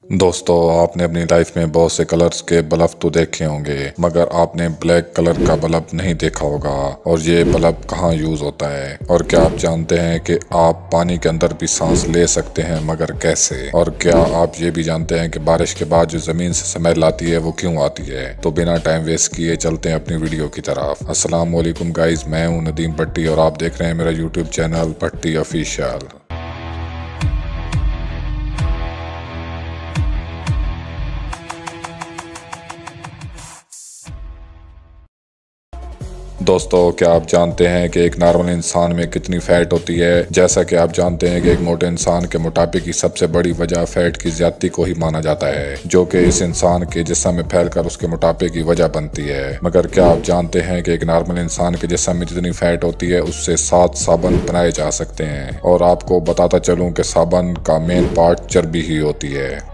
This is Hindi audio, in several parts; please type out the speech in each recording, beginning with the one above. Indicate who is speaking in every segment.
Speaker 1: दोस्तों, आपने अपनी लाइफ में बहुत से कलर्स के बल्ब तो देखे होंगे, मगर आपने ब्लैक कलर का बल्ब नहीं देखा होगा। और ये बल्ब कहाँ यूज होता है? और क्या आप जानते हैं कि आप पानी के अंदर भी सांस ले सकते हैं, मगर कैसे? और क्या आप ये भी जानते हैं कि बारिश के बाद जो जमीन से स्मेल आती है वो क्यों आती है? तो बिना टाइम वेस्ट किए चलते हैं अपनी वीडियो की तरफ। अस्सलाम वालेकुम गाइज, मैं हूँ नदीम भट्टी और आप देख रहे हैं मेरा यूट्यूब चैनल भट्टी ऑफिशियल। दोस्तों, क्या आप जानते हैं कि एक नॉर्मल इंसान में कितनी फैट होती है? जैसा कि आप जानते हैं कि एक मोटे इंसान के मोटापे की सबसे बड़ी वजह फैट की ज्यादती को ही माना जाता है, जो कि इस इंसान के जिस्म में फैलकर उसके मोटापे की वजह बनती है। मगर क्या आप जानते हैं कि एक नॉर्मल इंसान के जिस्म में जितनी फैट होती है उससे 7 साबुन बनाए जा सकते हैं। और आपको बताता चलूं कि साबुन का मेन पार्ट चर्बी ही होती है।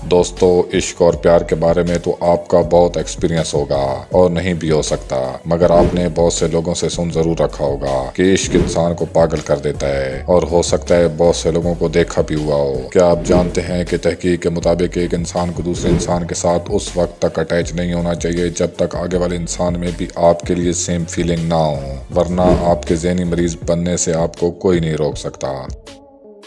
Speaker 1: दोस्तों, इश्क और प्यार के बारे में तो आपका बहुत एक्सपीरियंस होगा और नहीं भी हो सकता, मगर आपने बहुत से लोगों से सुन जरूर रखा होगा कि इश्क इंसान को पागल कर देता है, और हो सकता है बहुत से लोगों को देखा भी हुआ हो। क्या आप जानते हैं कि तहकीक के मुताबिक एक इंसान को दूसरे इंसान के साथ उस वक्त तक अटैच नहीं होना चाहिए जब तक आगे वाले इंसान में भी आपके लिए सेम फीलिंग ना हो, वरना आपके ज़हनी मरीज बनने से आपको कोई नहीं रोक सकता।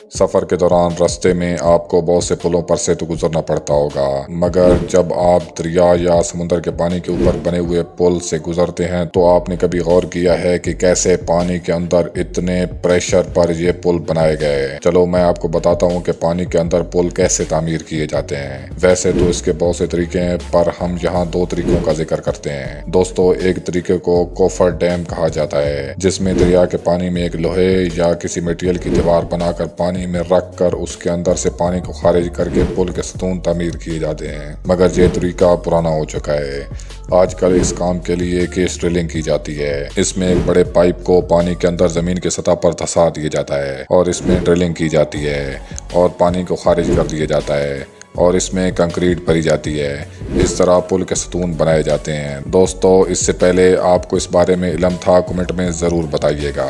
Speaker 1: सफर के दौरान रास्ते में आपको बहुत से पुलों पर से तो गुजरना पड़ता होगा, मगर जब आप दरिया या समुद्र के पानी के ऊपर बने हुए पुल से गुजरते हैं तो आपने कभी गौर किया है कि कैसे पानी के अंदर इतने प्रेशर पर ये पुल बनाए गए? चलो मैं आपको बताता हूँ कि पानी के अंदर पुल कैसे तामीर किए जाते हैं। वैसे तो इसके बहुत से तरीके हैं, पर हम यहाँ 2 तरीकों का जिक्र करते हैं। दोस्तों, एक तरीके को कोफर डैम कहा जाता है, जिसमें दरिया के पानी में एक लोहे या किसी मटेरियल की दीवार बनाकर पानी में रख कर उसके अंदर से पानी को खारिज करके पुल के सतून तामीर किए जाते हैं। मगर ये तरीका पुराना हो चुका है। आजकल इस काम के लिए केस ड्रिलिंग की जाती है। इसमें एक बड़े पाइप को पानी के अंदर जमीन की सतह पर धंसा दिया जाता है और इसमें ड्रिलिंग की जाती है और पानी को खारिज कर दिया जाता है और इसमें कंक्रीट भरी जाती है। इस तरह पुल के सतून बनाए जाते हैं। दोस्तों, इससे पहले आपको इस बारे में इल्म था? कमेंट में ज़रूर बताइएगा।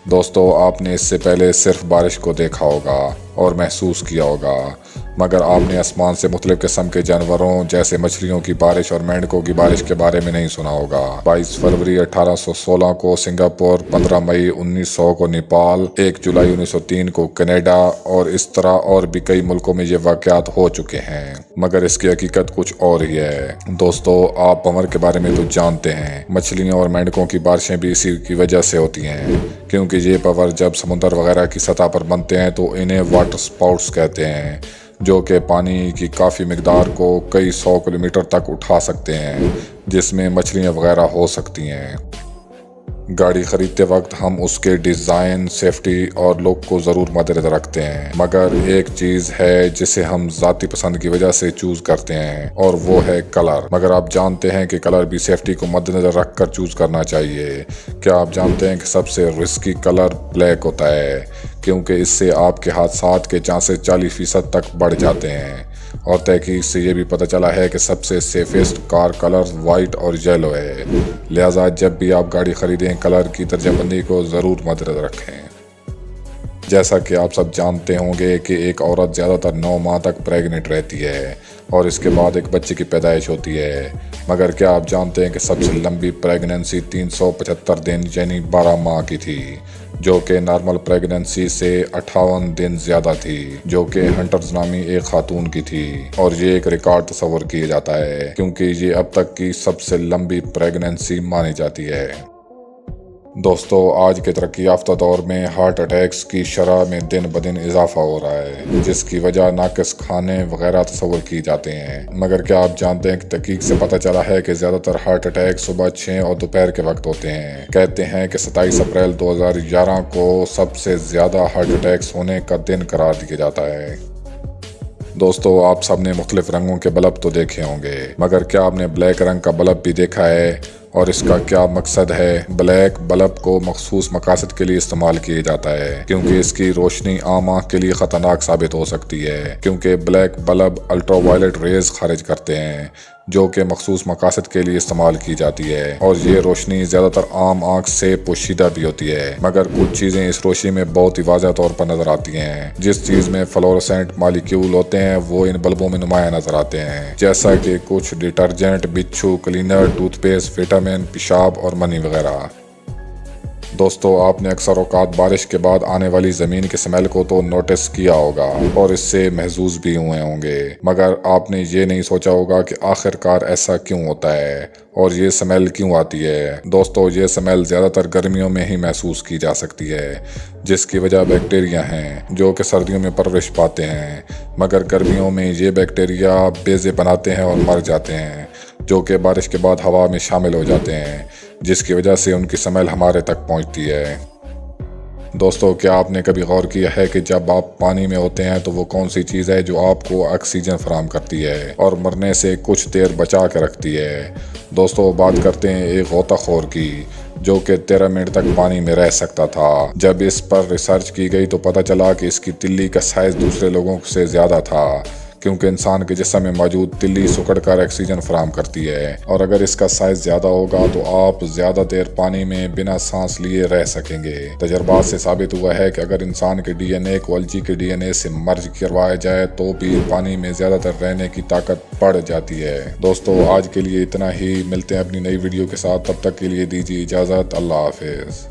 Speaker 1: दोस्तों, आपने इससे पहले सिर्फ बारिश को देखा होगा और महसूस किया होगा, मगर आपने आसमान से मुख्तलिफ किस्म के जानवरों जैसे मछलियों की बारिश और मेंढकों की बारिश के बारे में नहीं सुना होगा। 22 फरवरी 1816 को सिंगापुर, 15 मई 1900 को नेपाल, 1 जुलाई 1903 को कनाडा, और इस तरह और भी कई मुल्कों में ये वाक़यात हो चुके हैं। मगर इसकी हकीकत कुछ और ही है। दोस्तों, आप भंवर के बारे में तो जानते हैं। मछलियों और मेंढकों की बारिशें भी इसी की वजह से होती हैं, क्योंकि ये भंवर जब समुद्र वगैरह की सतह पर बनते हैं तो इन्हें वाटर स्पाउट्स कहते हैं, जो कि पानी की काफ़ी मिकदार को कई 100 किलोमीटर तक उठा सकते हैं, जिसमें मछलियाँ वगैरह हो सकती हैं। गाड़ी खरीदते वक्त हम उसके डिज़ाइन, सेफ्टी और लुक को ज़रूर मद्देनज़र रखते हैं, मगर एक चीज़ है जिसे हम ज़ाती पसंद की वजह से चूज़ करते हैं, और वो है कलर। मगर आप जानते हैं कि कलर भी सेफ्टी को मद्देनज़र रख कर चूज़ करना चाहिए। क्या आप जानते हैं कि सबसे रिस्की कलर ब्लैक होता है, क्योंकि इससे आपके हादसात के चांसेस 40% तक बढ़ जाते हैं। और तहकीक से ये भी पता चला है कि सबसे सेफेस्ट कार कलर वाइट और येलो है। लिहाजा जब भी आप गाड़ी खरीदें, कलर की दर्जाबंदी को ज़रूर मद्देनज़र रखें। जैसा कि आप सब जानते होंगे कि एक औरत ज़्यादातर 9 माह तक प्रेग्नेंट रहती है और इसके बाद एक बच्चे की पैदाइश होती है। मगर क्या आप जानते हैं कि सबसे लंबी प्रेगनेंसी 375 दिन यानी 12 माह की थी, जो कि नॉर्मल प्रेगनेंसी से 58 दिन ज़्यादा थी, जो कि हंटर्स नामी एक खातून की थी। और ये एक रिकॉर्ड तस्वर किया जाता है, क्योंकि ये अब तक की सबसे लंबी प्रेगनेंसी मानी जाती है। दोस्तों, आज के तरक्की याफ्ता दौर में हार्ट अटैक्स की शरह में दिन ब दिन इजाफा हो रहा है, जिसकी वजह नाकिस खाने वगैरह तस्वर की जाते हैं। मगर क्या आप जानते हैं कि तहकीक से पता चला है कि ज़्यादातर हार्ट अटैक सुबह 6 और दोपहर के वक्त होते हैं। कहते हैं कि 27 अप्रैल 2011 को सबसे ज़्यादा हार्ट अटैक्स होने का दिन करार दिया जाता है। दोस्तों, आप सबने मुख्तलिफ रंगों के बल्ब तो देखे होंगे, मगर क्या आपने ब्लैक रंग का बल्ब भी देखा है? और इसका क्या मकसद है। ब्लैक बल्ब को मखसूस मकासद के लिए इस्तेमाल किया जाता है क्योंकि इसकी रोशनी आम आँख के लिए खतरनाक साबित हो सकती है, क्योंकि ब्लैक बल्ब अल्ट्रावायलेट रेज खारिज करते हैं जो कि मखसूस मकासद के लिए इस्तेमाल की जाती है, और ये रोशनी ज़्यादातर आम आँख से पोशीदा भी होती है, मगर कुछ चीज़ें इस रोशनी में बहुत ही वाज़ह तौर पर नज़र आती हैं। जिस चीज़ में फ्लोरोसेंट मालिक्यूल होते हैं वो इन बल्बों में नुमाया नज़र आते हैं, जैसा कि कुछ डिटर्जेंट, बिच्छू, क्लीनर, टूथपेस्ट, विटामिन, पेशाब और मनी वगैरह। दोस्तों, आपने अक्सर औकात बारिश के बाद आने वाली ज़मीन के स्मेल को तो नोटिस किया होगा और इससे महजूज भी हुए होंगे, मगर आपने ये नहीं सोचा होगा कि आखिरकार ऐसा क्यों होता है और ये स्मेल क्यों आती है। दोस्तों, ये स्मेल ज़्यादातर गर्मियों में ही महसूस की जा सकती है, जिसकी वजह बैक्टीरिया हैं जो कि सर्दियों में परवरिश पाते हैं, मगर गर्मियों में ये बैक्टीरिया बेज़े बनाते हैं और मर जाते हैं, जो कि बारिश के बाद हवा में शामिल हो जाते हैं, जिसकी वजह से उनकी स्मेल हमारे तक पहुंचती है। दोस्तों, क्या आपने कभी गौर किया है कि जब आप पानी में होते हैं तो वो कौन सी चीज़ है जो आपको ऑक्सीजन फराहम करती है और मरने से कुछ देर बचा के रखती है। दोस्तों, बात करते हैं एक गोताखोर की जो कि 13 मिनट तक पानी में रह सकता था। जब इस पर रिसर्च की गई तो पता चला कि इसकी तिल्ली का साइज़ दूसरे लोगों से ज़्यादा था, क्योंकि इंसान के जिस्म में मौजूद तिल्ली सुकड़ कर ऑक्सीजन फराहम करती है, और अगर इसका साइज ज़्यादा होगा तो आप ज़्यादा देर पानी में बिना सांस लिए रह सकेंगे। तजर्बात से साबित हुआ है कि अगर इंसान के डीएनए को अलजी के डीएनए से मर्ज करवाया जाए तो भी पानी में ज़्यादातर रहने की ताकत बढ़ जाती है। दोस्तों, आज के लिए इतना ही। मिलते हैं अपनी नई वीडियो के साथ, तब तक के लिए दीजिए इजाज़त। अल्लाह हाफिज़।